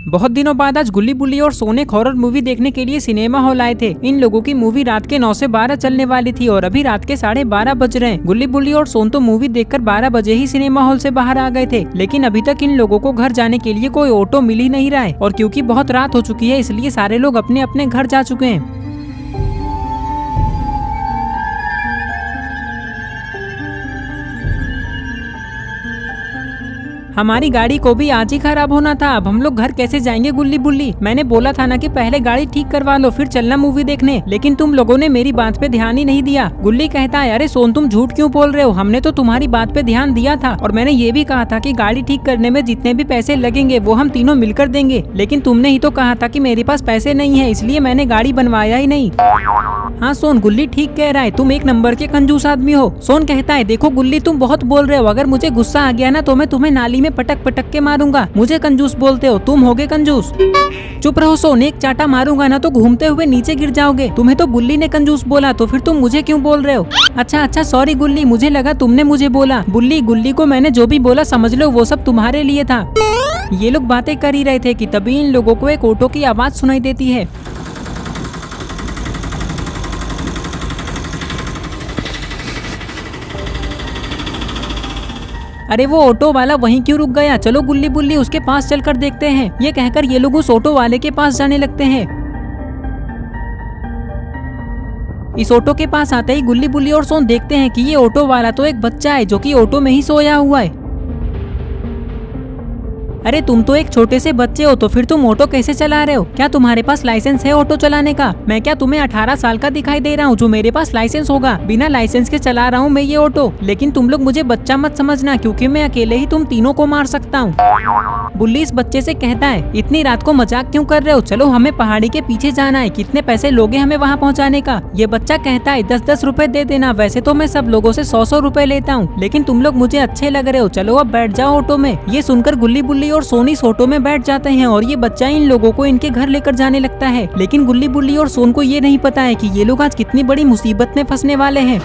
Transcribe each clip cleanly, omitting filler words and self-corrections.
बहुत दिनों बाद आज गुल्ली बुल्ली और सोन एक हॉरर मूवी देखने के लिए सिनेमा हॉल आए थे। इन लोगों की मूवी रात के 9 से 12 चलने वाली थी और अभी रात के 12:30 बज रहे हैं। गुल्ली बुल्ली और सोन तो मूवी देखकर 12 बजे ही सिनेमा हॉल से बाहर आ गए थे, लेकिन अभी तक इन लोगों को घर जाने के लिए कोई ऑटो मिल ही नहीं रहा है। और क्योंकि बहुत रात हो चुकी है इसलिए सारे लोग अपने अपने घर जा चुके हैं। हमारी गाड़ी को भी आज ही खराब होना था, अब हम लोग घर कैसे जाएंगे गुल्ली बुल्ली? मैंने बोला था ना कि पहले गाड़ी ठीक करवा लो फिर चलना मूवी देखने, लेकिन तुम लोगों ने मेरी बात पे ध्यान ही नहीं दिया। गुल्ली कहता है, अरे सोन तुम झूठ क्यों बोल रहे हो? हमने तो तुम्हारी बात पे ध्यान दिया था और मैंने ये भी कहा था कि गाड़ी ठीक करने में जितने भी पैसे लगेंगे वो हम तीनों मिलकर देंगे, लेकिन तुमने ही तो कहा था कि मेरे पास पैसे नहीं है इसलिए मैंने गाड़ी बनवाया ही नहीं। हाँ सोन, गुल्ली ठीक कह रहा है, तुम एक नंबर के कंजूस आदमी हो। सोन कहता है, देखो गुल्ली तुम बहुत बोल रहे हो, अगर मुझे गुस्सा आ गया ना तो मैं तुम्हें नाली में पटक पटक के मारूंगा। मुझे कंजूस बोलते हो, तुम होगे कंजूस। चुप रहो सोन, एक चाटा मारूंगा ना तो घूमते हुए नीचे गिर जाओगे। तुम्हें तो गुल्ली ने कंजूस बोला तो फिर तुम मुझे क्यों बोल रहे हो? अच्छा सॉरी गुल्ली, मुझे लगा तुमने मुझे बोला। गुल्ली को मैंने जो भी बोला समझ लो वो सब तुम्हारे लिए था। ये लोग बातें कर ही रहे थे कि तभी इन लोगों को एक ऑटो की आवाज सुनाई देती है। अरे वो ऑटो वाला वहीं क्यों रुक गया? चलो गुल्ली बुल्ली उसके पास चलकर देखते हैं। ये कहकर ये लोग उस ऑटो वाले के पास जाने लगते हैं। इस ऑटो के पास आते ही गुल्ली बुल्ली और सोन देखते हैं कि ये ऑटो वाला तो एक बच्चा है जो कि ऑटो में ही सोया हुआ है। अरे तुम तो एक छोटे से बच्चे हो तो फिर तुम ऑटो कैसे चला रहे हो? क्या तुम्हारे पास लाइसेंस है ऑटो चलाने का? मैं क्या तुम्हें 18 साल का दिखाई दे रहा हूँ जो मेरे पास लाइसेंस होगा? बिना लाइसेंस के चला रहा हूँ मैं ये ऑटो, लेकिन तुम लोग मुझे बच्चा मत समझना क्योंकि मैं अकेले ही तुम तीनों को मार सकता हूँ। बुल्ली इस बच्चे से कहता है, इतनी रात को मजाक क्यों कर रहे हो? चलो हमें पहाड़ी के पीछे जाना है, कितने पैसे लोगे हमें वहाँ पहुँचाने का? ये बच्चा कहता है 10-10 रुपए दे देना, वैसे तो मैं सब लोगों से 100-100 रुपए लेता हूँ, लेकिन तुम लोग मुझे अच्छे लग रहे हो, चलो अब बैठ जाओ ऑटो में। ये सुनकर गुल्ली बुल्ली और सोन इस ऑटो में बैठ जाते हैं और ये बच्चा इन लोगों को इनके घर लेकर जाने लगता है। लेकिन गुल्ली बुल्ली और सोन को ये नहीं पता है कि ये लोग आज कितनी बड़ी मुसीबत में फंसने वाले हैं।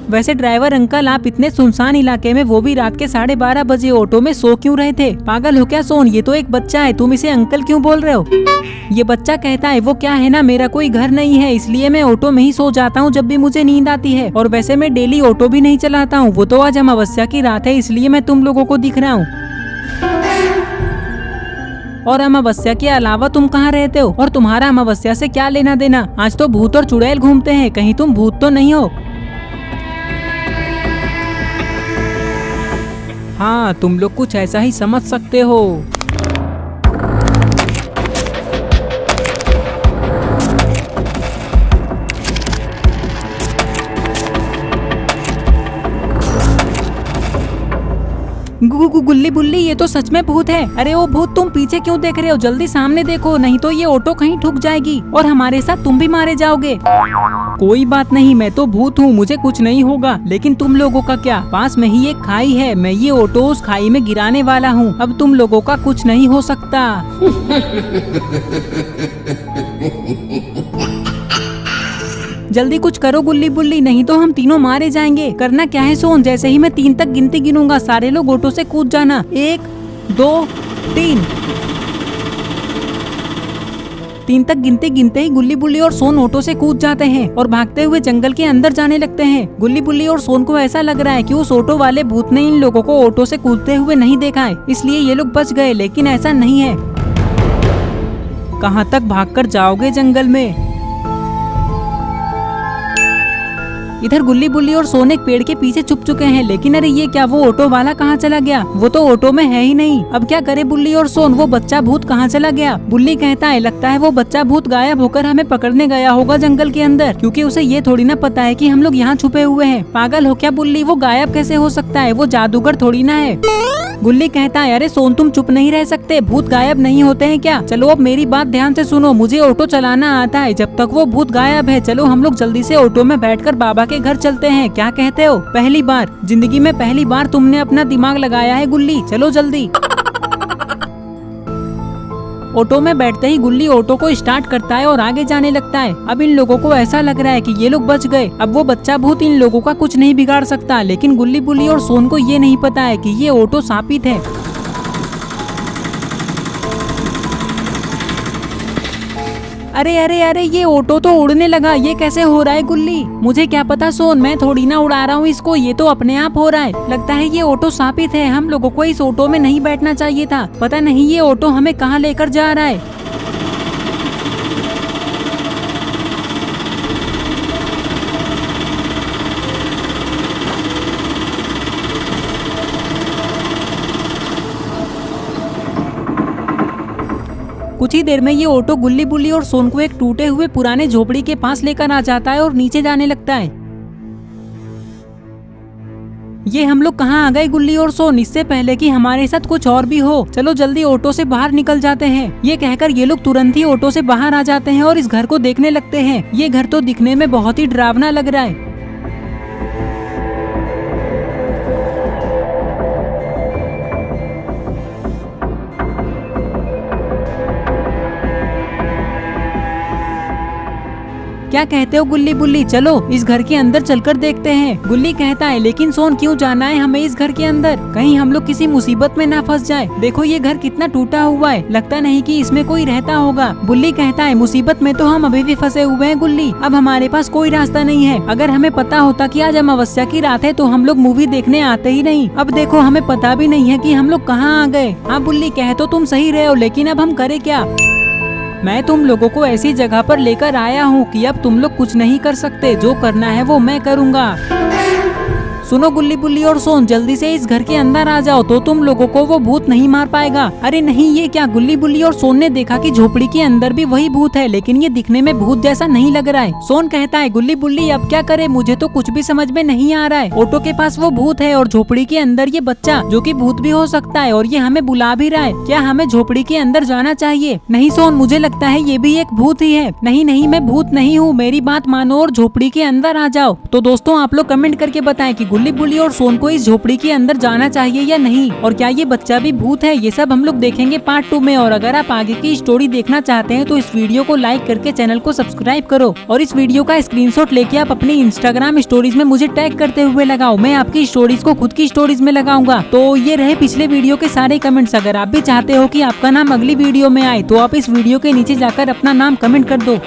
वैसे ड्राइवर अंकल, आप इतने सुनसान इलाके में वो भी रात के 12:30 बजे ऑटो में सो क्यों रहे थे? पागल हो क्या सोन? ये तो एक बच्चा है, तुम इसे अंकल क्यों बोल रहे हो? ये बच्चा कहता है, वो क्या है ना, मेरा कोई घर नहीं है इसलिए मैं ऑटो में ही सो जाता हूँ जब भी मुझे नींद आती है, और वैसे मैं डेली ऑटो भी नहीं चलाता हूँ, वो तो आज अमावस्या की रात है इसलिए मैं तुम लोगों को दिख रहा हूँ। और अमावस्या के अलावा तुम कहाँ रहते हो और तुम्हारा अमावस्या से क्या लेना देना? आज तो भूत और चुड़ैल घूमते हैं, कहीं तुम भूत तो नहीं हो? हाँ, तुम लोग कुछ ऐसा ही समझ सकते हो। गुल्ली बुल्ली, ये तो सच में भूत है। अरे ओ भूत, तुम पीछे क्यों देख रहे हो? जल्दी सामने देखो, नहीं तो ये ऑटो कहीं ठुक जाएगी और हमारे साथ तुम भी मारे जाओगे। कोई बात नहीं, मैं तो भूत हूँ, मुझे कुछ नहीं होगा, लेकिन तुम लोगों का क्या? पास में ही एक खाई है, मैं ये ऑटो उस खाई में गिराने वाला हूँ, अब तुम लोगों का कुछ नहीं हो सकता। जल्दी कुछ करो गुल्ली बुल्ली, नहीं तो हम तीनों मारे जाएंगे। करना क्या है सोन? जैसे ही मैं 3 तक गिनती गिनूंगा सारे लोग ऑटो से कूद जाना। 1 2 3। 3 तक गिनते गिनते ही गुल्ली बुल्ली और सोन ऑटो से कूद जाते हैं और भागते हुए जंगल के अंदर जाने लगते हैं। गुल्ली बुल्ली और सोन को ऐसा लग रहा है कि उस ऑटो वाले भूत ने इन लोगों को ऑटो से कूदते हुए नहीं देखा है, इसलिए ये लोग बच गए, लेकिन ऐसा नहीं है। कहाँ तक भागकर जाओगे जंगल में? इधर गुल्ली बुल्ली और सोन एक पेड़ के पीछे छुप चुके हैं, लेकिन अरे ये क्या, वो ऑटो वाला कहाँ चला गया? वो तो ऑटो में है ही नहीं। अब क्या करे बुल्ली और सोन? वो बच्चा भूत कहाँ चला गया? बुल्ली कहता है, लगता है वो बच्चा भूत गायब होकर हमें पकड़ने गया होगा जंगल के अंदर, क्योंकि उसे ये थोड़ी ना पता है कि हम लोग यहाँ छुपे हुए हैं। पागल हो क्या बुल्ली? वो गायब कैसे हो सकता है? वो जादूगर थोड़ी ना है। गुल्ली कहता है, अरे सोन तुम चुप नहीं रह सकते, भूत गायब नहीं होते हैं क्या? चलो अब मेरी बात ध्यान से सुनो, मुझे ऑटो चलाना आता है, जब तक वो भूत गायब है चलो हम लोग जल्दी से ऑटो में बैठकर बाबा के घर चलते हैं, क्या कहते हो? पहली बार जिंदगी में पहली बार तुमने अपना दिमाग लगाया है गुल्ली, चलो जल्दी। ऑटो में बैठते ही गुल्ली ऑटो को स्टार्ट करता है और आगे जाने लगता है। अब इन लोगों को ऐसा लग रहा है कि ये लोग बच गए। अब वो बच्चा भूत इन लोगों का कुछ नहीं बिगाड़ सकता, लेकिन गुल्ली बुल्ली और सोन को ये नहीं पता है कि ये ऑटो शापित है। अरे अरे अरे, ये ऑटो तो उड़ने लगा। ये कैसे हो रहा है गुल्ली? मुझे क्या पता सोन, मैं थोड़ी ना उड़ा रहा हूँ इसको, ये तो अपने आप हो रहा है। लगता है ये ऑटो शापित है। हम लोगों को इस ऑटो में नहीं बैठना चाहिए था। पता नहीं ये ऑटो हमें कहाँ लेकर जा रहा है। कुछ ही देर में ये ऑटो गुल्ली बुल्ली और सोन को एक टूटे हुए पुराने झोपड़ी के पास लेकर आ जाता है और नीचे जाने लगता है। ये हम लोग कहाँ आ गए गुल्ली और सोन? इससे पहले कि हमारे साथ कुछ और भी हो, चलो जल्दी ऑटो से बाहर निकल जाते हैं। ये कहकर ये लोग तुरंत ही ऑटो से बाहर आ जाते हैं और इस घर को देखने लगते हैं। ये घर तो दिखने में बहुत ही डरावना लग रहा है। क्या कहते हो गुल्ली बुल्ली? चलो इस घर के अंदर चलकर देखते हैं। गुल्ली कहता है, लेकिन सोन क्यों जाना है हमें इस घर के अंदर? कहीं हम लोग किसी मुसीबत में ना फंस जाए। देखो ये घर कितना टूटा हुआ है, लगता नहीं कि इसमें कोई रहता होगा। बुल्ली कहता है, मुसीबत में तो हम अभी भी फंसे हुए हैं गुल्ली। अब हमारे पास कोई रास्ता नहीं है। अगर हमें पता होता कि आज अमावस्या की रात है तो हम लोग मूवी देखने आते ही नहीं। अब देखो हमें पता भी नहीं है कि हम लोग कहाँ आ गए। हाँ बुल्ली, कह तो तुम सही रहे हो, लेकिन अब हम करें क्या? मैं तुम लोगों को ऐसी जगह पर लेकर आया हूँ कि अब तुम लोग कुछ नहीं कर सकते। जो करना है वो मैं करूँगा। सुनो गुल्ली बुल्ली और सोन, जल्दी से इस घर के अंदर आ जाओ तो तुम लोगों को वो भूत नहीं मार पाएगा। अरे नहीं, ये क्या? गुल्ली बुल्ली और सोन ने देखा कि झोपड़ी के अंदर भी वही भूत है, लेकिन ये दिखने में भूत जैसा नहीं लग रहा है। सोन कहता है, गुल्ली बुल्ली अब क्या करे? मुझे तो कुछ भी समझ में नहीं आ रहा है। ऑटो के पास वो भूत है और झोपड़ी के अंदर ये बच्चा, जो कि भूत भी हो सकता है, और ये हमें बुला भी रहा है। क्या हमें झोपड़ी के अंदर जाना चाहिए? नहीं सोन, मुझे लगता है ये भी एक भूत ही है। नहीं नहीं, मैं भूत नहीं हूँ, मेरी बात मानो और झोपड़ी के अंदर आ जाओ। तो दोस्तों आप लोग कमेंट करके बताएं कि गुल्ली बुल्ली और सोन को इस झोपड़ी के अंदर जाना चाहिए या नहीं, और क्या ये बच्चा भी भूत है? ये सब हम लोग देखेंगे पार्ट 2 में। और अगर आप आगे की स्टोरी देखना चाहते हैं तो इस वीडियो को लाइक करके चैनल को सब्सक्राइब करो, और इस वीडियो का स्क्रीनशॉट लेके आप अपनी इंस्टाग्राम स्टोरीज में मुझे टैग करते हुए लगाओ। मैं आपकी स्टोरीज को खुद की स्टोरीज में लगाऊंगा। तो ये रहे पिछले वीडियो के सारे कमेंट्स। अगर आप भी चाहते हो कि आपका नाम अगली वीडियो में आए तो आप इस वीडियो के नीचे जाकर अपना नाम कमेंट कर दो।